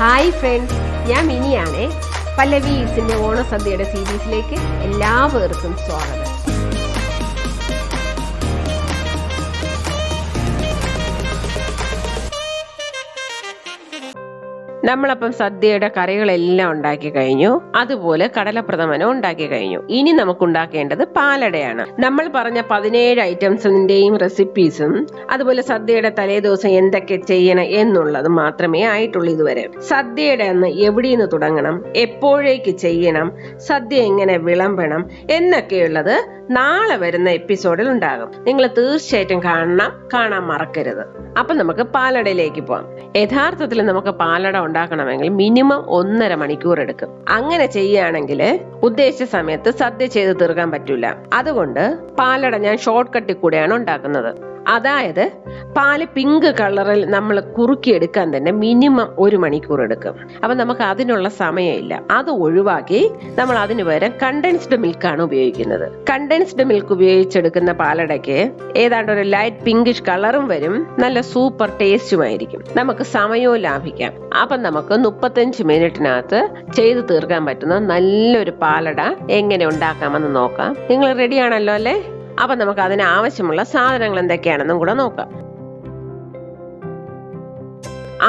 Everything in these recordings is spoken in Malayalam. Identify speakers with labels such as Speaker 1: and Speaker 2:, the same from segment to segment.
Speaker 1: ഹായ് ഫ്രണ്ട്സ്, ഞാൻ മിനിയാണേ. പല്ലവീസിന്റെ ഓണസദ്യയുടെ സീരീസിലേക്ക് എല്ലാവർക്കും സ്വാഗതം. നമ്മളപ്പം സദ്യയുടെ കറികളെല്ലാം ഉണ്ടാക്കി കഴിഞ്ഞു. അതുപോലെ കടലപ്രഥമനും ഉണ്ടാക്കി കഴിഞ്ഞു. ഇനി നമുക്ക് ഉണ്ടാക്കേണ്ടത് പാലടയാണ്. നമ്മൾ പറഞ്ഞ 17 ഐറ്റംസിന്റെയും റെസിപ്പീസും അതുപോലെ സദ്യയുടെ തലേ ദിവസം എന്തൊക്കെ ചെയ്യണം എന്നുള്ളത് മാത്രമേ ആയിട്ടുള്ളൂ ഇതുവരെ. സദ്യയുടെ അന്ന് എവിടെ നിന്ന് തുടങ്ങണം, എപ്പോഴേക്ക് ചെയ്യണം, സദ്യ എങ്ങനെ വിളമ്പണം എന്നൊക്കെയുള്ളത് നാളെ വരുന്ന എപ്പിസോഡിൽ ഉണ്ടാകും. നിങ്ങൾ തീർച്ചയായിട്ടും കാണാൻ മറക്കരുത്. അപ്പൊ നമുക്ക് പാലടയിലേക്ക് പോവാം. യഥാർത്ഥത്തിൽ നമുക്ക് പാലട ഉണ്ടാക്കണമെങ്കിൽ മിനിമം 1.5 മണിക്കൂർ എടുക്കും. അങ്ങനെ ചെയ്യുകയാണെങ്കിൽ ഉദ്ദേശിച്ച സമയത്ത് സദ്യ ചെയ്ത് തീർക്കാൻ പറ്റൂല. അതുകൊണ്ട് പാലട ഞാൻ ഷോർട്ട് കട്ടിൽ കൂടെയാണ് ഉണ്ടാക്കുന്നത്. അതായത് പാല് പിങ്ക് കളറിൽ നമ്മൾ കുറുക്കിയെടുക്കാൻ തന്നെ മിനിമം 1 മണിക്കൂർ എടുക്കും. അപ്പൊ നമുക്ക് അതിനുള്ള സമയമില്ല. അത് ഒഴിവാക്കി നമ്മൾ അതിന് പകരം കണ്ടൻസ്ഡ് മിൽക്കാണ് ഉപയോഗിക്കുന്നത്. കണ്ടൻസ്ഡ് മിൽക്ക് ഉപയോഗിച്ചെടുക്കുന്ന പാലടയ്ക്ക് ഏതാണ്ട് ഒരു ലൈറ്റ് പിങ്കിഷ് കളറും വരും, നല്ല സൂപ്പർ ടേസ്റ്റുമായിരിക്കും. നമുക്ക് സമയവും ലാഭിക്കാം. അപ്പൊ നമുക്ക് 35 മിനിറ്റിനകത്ത് ചെയ്തു തീർക്കാൻ പറ്റുന്ന നല്ലൊരു പാലട എങ്ങനെ ഉണ്ടാക്കാമെന്ന് നോക്കാം. നിങ്ങൾ റെഡിയാണല്ലോ അല്ലേ? അപ്പൊ നമുക്ക് അതിന് ആവശ്യമുള്ള സാധനങ്ങൾ എന്തൊക്കെയാണെന്നും കൂടെ നോക്കാം.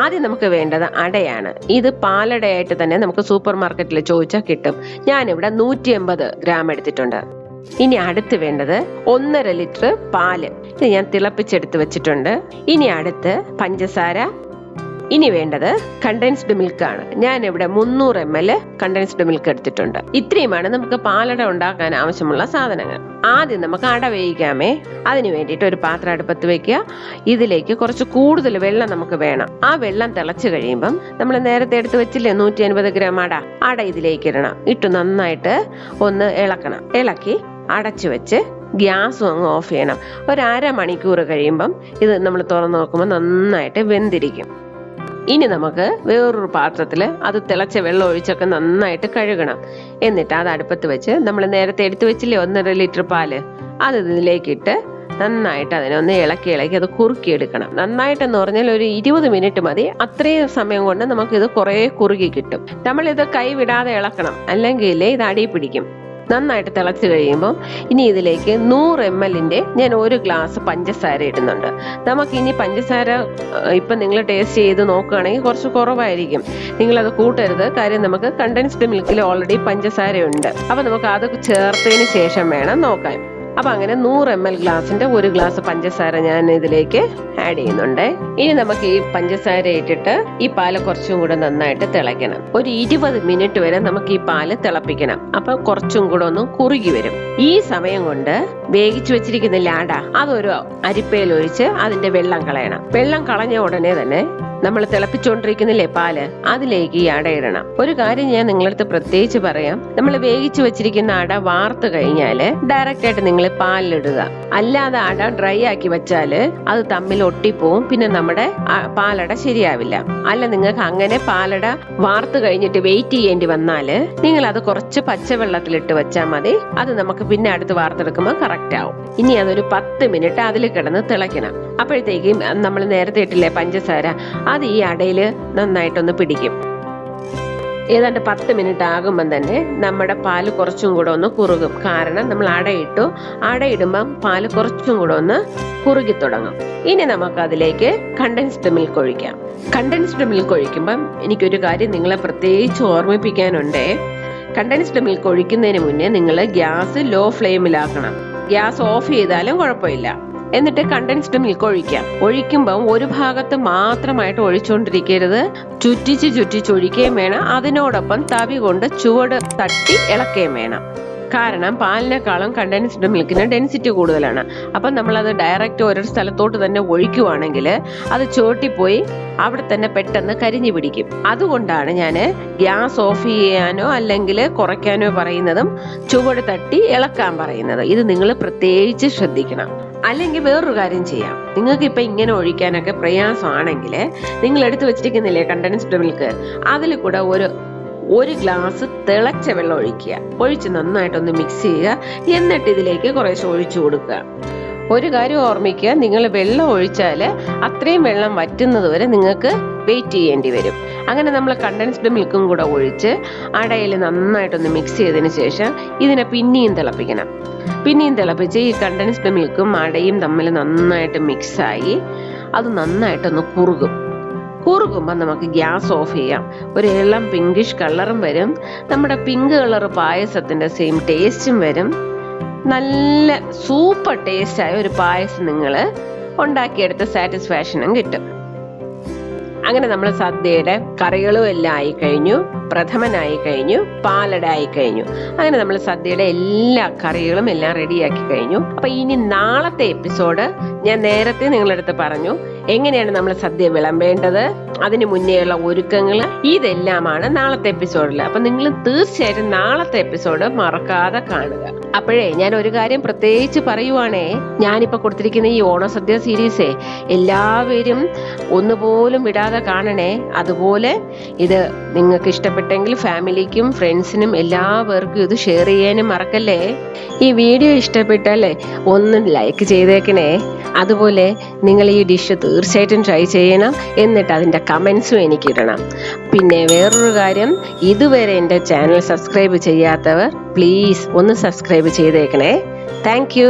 Speaker 1: ആദ്യം നമുക്ക് വേണ്ടത് അടയാണ്. ഇത് പാലടയായിട്ട് തന്നെ നമുക്ക് സൂപ്പർ മാർക്കറ്റിൽ ചോദിച്ചാൽ കിട്ടും. ഞാനിവിടെ 180 ഗ്രാം എടുത്തിട്ടുണ്ട്. ഇനി അടുത്ത് വേണ്ടത് 1.5 ലിറ്റർ പാല്. ഇത് ഞാൻ തിളപ്പിച്ചെടുത്ത് വെച്ചിട്ടുണ്ട്. ഇനി അടുത്ത് പഞ്ചസാര. ഇനി വേണ്ടത് കണ്ടൻസ്ഡ് മിൽക്കാണ്. ഞാൻ ഇവിടെ 300 ml കണ്ടൻസ്ഡ് മിൽക്ക് എടുത്തിട്ടുണ്ട്. ഇത്രയുമാണ് നമുക്ക് പാലട ഉണ്ടാക്കാൻ ആവശ്യമുള്ള സാധനങ്ങൾ. ആദ്യം നമുക്ക് അട വേവിക്കാമേ. അതിന് വേണ്ടിയിട്ട് ഒരു പാത്രം അടുപ്പത്ത് വെക്കുക. ഇതിലേക്ക് കുറച്ച് കൂടുതൽ വെള്ളം നമുക്ക് വേണം. ആ വെള്ളം തിളച്ചു കഴിയുമ്പം നമ്മൾ നേരത്തെ എടുത്ത് വെച്ചില്ലേ 150 ഗ്രാം അട ഇതിലേക്ക് ഇടണം. ഇട്ട് നന്നായിട്ട് ഒന്ന് ഇളക്കണം. ഇളക്കി അടച്ചു വെച്ച് ഗ്യാസും അങ്ങ് ഓഫ് ചെയ്യണം. ഒരു 1/2 മണിക്കൂർ കഴിയുമ്പം ഇത് നമ്മൾ തുറന്നു നോക്കുമ്പോൾ നന്നായിട്ട് വെന്തിരിക്കും. ഇനി നമുക്ക് വേറൊരു പാത്രത്തിൽ അത് തിളച്ച വെള്ളം ഒഴിച്ചൊക്കെ നന്നായിട്ട് കഴുകണം. എന്നിട്ട് അത് അടുപ്പത്ത് വെച്ച് നമ്മൾ നേരത്തെ എടുത്തു വെച്ചില്ലേ 1.5 ലിറ്റർ പാല്, അത് ഇതിലേക്കിട്ട് നന്നായിട്ട് അതിനൊന്ന് ഇളക്കി അത് കുറുക്കിയെടുക്കണം. നന്നായിട്ടെന്ന് പറഞ്ഞാൽ ഒരു 20 മിനിറ്റ് മതി. അത്രയും സമയം കൊണ്ട് നമുക്കിത് കുറേ കുറുകി കിട്ടും. നമ്മളിത് കൈ വിടാതെ ഇളക്കണം, അല്ലെങ്കിൽ ഇത് അടി പിടിക്കും. നന്നായിട്ട് തിളച്ച് കഴിയുമ്പോൾ ഇനി ഇതിലേക്ക് 100 ml ഞാൻ 1 ഗ്ലാസ് പഞ്ചസാര ഇടുന്നുണ്ട്. നമുക്കിനി പഞ്ചസാര ഇപ്പം നിങ്ങൾ ടേസ്റ്റ് ചെയ്ത് നോക്കുകയാണെങ്കിൽ കുറച്ച് കുറവായിരിക്കും. നിങ്ങളത് കൂട്ടരുത്. കാര്യം നമുക്ക് കണ്ടൻസ്ഡ് മിൽക്കിൽ ഓൾറെഡി പഞ്ചസാരയുണ്ട്. അപ്പം നമുക്ക് അത് ചേർത്തതിന് ശേഷം വേണം നോക്കാൻ. അപ്പൊ അങ്ങനെ 100 ml ഗ്ലാസിന്റെ 1 ഗ്ലാസ് പഞ്ചസാര ഞാൻ ഇതിലേക്ക് ആഡ് ചെയ്യുന്നുണ്ട്. ഇനി നമുക്ക് ഈ പഞ്ചസാര ഇട്ടിട്ട് ഈ പാല് കുറച്ചും കൂടെ നന്നായിട്ട് തിളയ്ക്കണം. ഒരു 20 മിനിറ്റ് വരെ നമുക്ക് ഈ പാല് തിളപ്പിക്കണം. അപ്പൊ കുറച്ചും കൂടെ ഒന്ന് കുറുകി വരും. ഈ സമയം കൊണ്ട് വേവിച്ചു വെച്ചിരിക്കുന്ന ലാട അതൊരു അരിപ്പയിൽ ഒഴിച്ച് അതിന്റെ വെള്ളം കളയണം. വെള്ളം കളഞ്ഞ ഉടനെ തന്നെ നമ്മൾ തിളപ്പിച്ചുകൊണ്ടിരിക്കുന്നില്ലേ പാല്, അതിലേക്ക് ഈ അട ഇടണം. ഒരു കാര്യം ഞാൻ നിങ്ങളടുത്ത് പ്രത്യേകിച്ച് പറയാം. നമ്മൾ വേവിച്ചു വെച്ചിരിക്കുന്ന അട വാർത്ത് കഴിഞ്ഞാല് ഡയറക്റ്റ് ആയിട്ട് നിങ്ങൾ പാലിലിടുക. അല്ലാതെ അട ഡ്രൈ ആക്കി വെച്ചാല് അത് തമ്മിൽ ഒട്ടിപ്പോവും. പിന്നെ നമ്മുടെ പാലട ശരിയാവില്ല. അല്ല, നിങ്ങൾക്ക് അങ്ങനെ പാലട വാർത്ത് കഴിഞ്ഞിട്ട് വെയിറ്റ് ചെയ്യേണ്ടി വന്നാല് നിങ്ങൾ അത് കുറച്ച് പച്ചവെള്ളത്തിലിട്ട് വെച്ചാൽ മതി. അത് നമുക്ക് പിന്നെ അടുത്ത് വാർത്തെടുക്കുമ്പോൾ കറക്റ്റ് ആവും. ഇനി അതൊരു 10 മിനിറ്റ് അതിൽ കിടന്ന് തിളയ്ക്കണം. അപ്പോഴത്തേക്കും നമ്മൾ നേരത്തെ ഇട്ടില്ലേ പഞ്ചസാര, അത് ഈ അടയിൽ നന്നായിട്ടൊന്ന് പിടിക്കും. ഏതാണ്ട് 10 മിനിറ്റ് ആകുമ്പം തന്നെ നമ്മുടെ പാല് കുറച്ചും കൂടെ ഒന്ന് കുറുകും. കാരണം നമ്മൾ അടയിടുമ്പം പാല് കുറച്ചും കൂടെ ഒന്ന് കുറുകി തുടങ്ങും. ഇനി നമുക്ക് അതിലേക്ക് കണ്ടൻസ്ഡ് മിൽക്ക് ഒഴിക്കാം. കണ്ടൻസ്ഡ് മിൽക്ക് ഒഴിക്കുമ്പം എനിക്കൊരു കാര്യം നിങ്ങളെ പ്രത്യേകിച്ച് ഓർമ്മിപ്പിക്കാനുണ്ടേ. കണ്ടൻസ്ഡ് മിൽക്ക് ഒഴിക്കുന്നതിന് മുന്നേ നിങ്ങൾ ഗ്യാസ് ലോ ഫ്ലെയിമിലാക്കണം. ഗ്യാസ് ഓഫ് ചെയ്താലും കുഴപ്പമില്ല. എന്നിട്ട് കണ്ടൻസ്ഡ് മിൽക്ക് ഒഴിക്കുമ്പം ഒരു ഭാഗത്ത് മാത്രമായിട്ട് ഒഴിച്ചുകൊണ്ടിരിക്കരുത്. ചുറ്റിച്ചൊഴിക്കുകയും വേണം. അതിനോടൊപ്പം തവി കൊണ്ട് ചുവട് തട്ടി ഇളക്കുകയും വേണം. കാരണം പാലിനേക്കാളും കണ്ടൻസ്ഡ് മിൽക്കിന് ഡെൻസിറ്റി കൂടുതലാണ്. അപ്പം നമ്മളത് ഡയറക്റ്റ് ഒരു സ്ഥലത്തോട്ട് തന്നെ ഒഴിക്കുവാണെങ്കിൽ അത് ചോട്ടിപ്പോയി അവിടെ തന്നെ പെട്ടെന്ന് കരിഞ്ഞു പിടിക്കും. അതുകൊണ്ടാണ് ഞാൻ ഗ്യാസ് ഓഫ് ചെയ്യാനോ അല്ലെങ്കിൽ കുറയ്ക്കാനോ പറയുന്നതും ചുവട് തട്ടി ഇളക്കാൻ പറയുന്നത്. ഇത് നിങ്ങൾ പ്രത്യേകിച്ച് ശ്രദ്ധിക്കണം. അല്ലെങ്കിൽ വേറൊരു കാര്യം ചെയ്യാം. നിങ്ങൾക്ക് ഇപ്പൊ ഇങ്ങനെ ഒഴിക്കാനൊക്കെ പ്രയാസമാണെങ്കിൽ നിങ്ങൾ എടുത്തു വെച്ചിരിക്കുന്നില്ലേ കണ്ടൻസ്ഡ് മിൽക്ക്, അതിൽ കൂടെ ഒരു ഗ്ലാസ് തിളച്ച വെള്ളം ഒഴിച്ച് നന്നായിട്ടൊന്ന് മിക്സ് ചെയ്യുക. എന്നിട്ട് ഇതിലേക്ക് കുറേശ്ശെ ഒഴിച്ചു കൊടുക്കുക. ഒരു കാര്യം ഓർമ്മിക്കുക, നിങ്ങൾ വെള്ളം ഒഴിച്ചാൽ അത്രയും വെള്ളം വറ്റുന്നത് വരെ നിങ്ങൾക്ക് വെയിറ്റ് ചെയ്യേണ്ടി വരും. അങ്ങനെ നമ്മൾ കണ്ടൻസ്ഡ് മിൽക്കും കൂടെ ഒഴിച്ച് അടയിൽ നന്നായിട്ടൊന്ന് മിക്സ് ചെയ്തതിന് ശേഷം ഇതിനെ പിന്നെയും തിളപ്പിക്കണം. പിന്നെയും തിളപ്പിച്ച് ഈ കണ്ടൻസ്ഡ് മിൽക്കും അടയും തമ്മിൽ നന്നായിട്ട് മിക്സായി അത് നന്നായിട്ടൊന്ന് കുറുകുമ്പോൾ നമുക്ക് ഗ്യാസ് ഓഫ് ചെയ്യാം. ഒരു ഇളം പിങ്കിഷ് കളറും വരും. നമ്മുടെ പിങ്ക് കളർ പായസത്തിൻ്റെ സെയിം ടേസ്റ്റും വരും. നല്ല സൂപ്പർ ടേസ്റ്റായ ഒരു പായസം നിങ്ങൾ ഉണ്ടാക്കിയെടുത്ത സാറ്റിസ്ഫാക്ഷനും കിട്ടും. അങ്ങനെ നമ്മൾ സദ്യയുടെ കറികളും എല്ലാം ആയി കഴിഞ്ഞു, പ്രഥമനായി കഴിഞ്ഞു, പാലട ആയി കഴിഞ്ഞു. അങ്ങനെ നമ്മൾ സദ്യയുടെ എല്ലാ കറികളും എല്ലാം റെഡിയാക്കി കഴിഞ്ഞു. അപ്പൊ ഇനി നാളത്തെ എപ്പിസോഡ് ഞാൻ നേരത്തെ നിങ്ങളുടെ അടുത്ത് പറഞ്ഞു എങ്ങനെയാണ് നമ്മൾ സദ്യ വിളമ്പേണ്ടത്, അതിന് മുന്നേയുള്ള ഒരുക്കങ്ങൾ, ഇതെല്ലാമാണ് നാളത്തെ എപ്പിസോഡിൽ. അപ്പൊ നിങ്ങൾ തീർച്ചയായിട്ടും നാളത്തെ എപ്പിസോഡ് മറക്കാതെ കാണുക. അപ്പോഴേ ഞാൻ ഒരു കാര്യം പ്രത്യേകിച്ച് പറയുവാണേ, ഞാനിപ്പോ കൊടുത്തിരിക്കുന്ന ഈ ഓണസദ്യ സീരീസേ എല്ലാവരും ഒന്നുപോലും വിടാതെ കാണണേ. അതുപോലെ ഇത് നിങ്ങൾക്ക് ഇഷ്ടപ്പെട്ടെങ്കിൽ ഫാമിലിക്കും ഫ്രണ്ട്സിനും എല്ലാവർക്കും ഇത് ഷെയർ ചെയ്യാനും മറക്കല്ലേ. ഈ വീഡിയോ ഇഷ്ടപ്പെട്ടാലേ ഒന്ന് ലൈക്ക് ചെയ്തേക്കണേ. അതുപോലെ നിങ്ങൾ ഈ ഡിഷ് തീർച്ചയായിട്ടും ട്രൈ ചെയ്യണം. എന്നിട്ട് അതിൻ്റെ കമൻസും എനിക്കിടണം. പിന്നെ വേറൊരു കാര്യം, ഇതുവരെ എൻ്റെ ചാനൽ സബ്സ്ക്രൈബ് ചെയ്യാത്തവർ പ്ലീസ് ഒന്ന് സബ്സ്ക്രൈബ് ചെയ്തേക്കണേ. Thank you.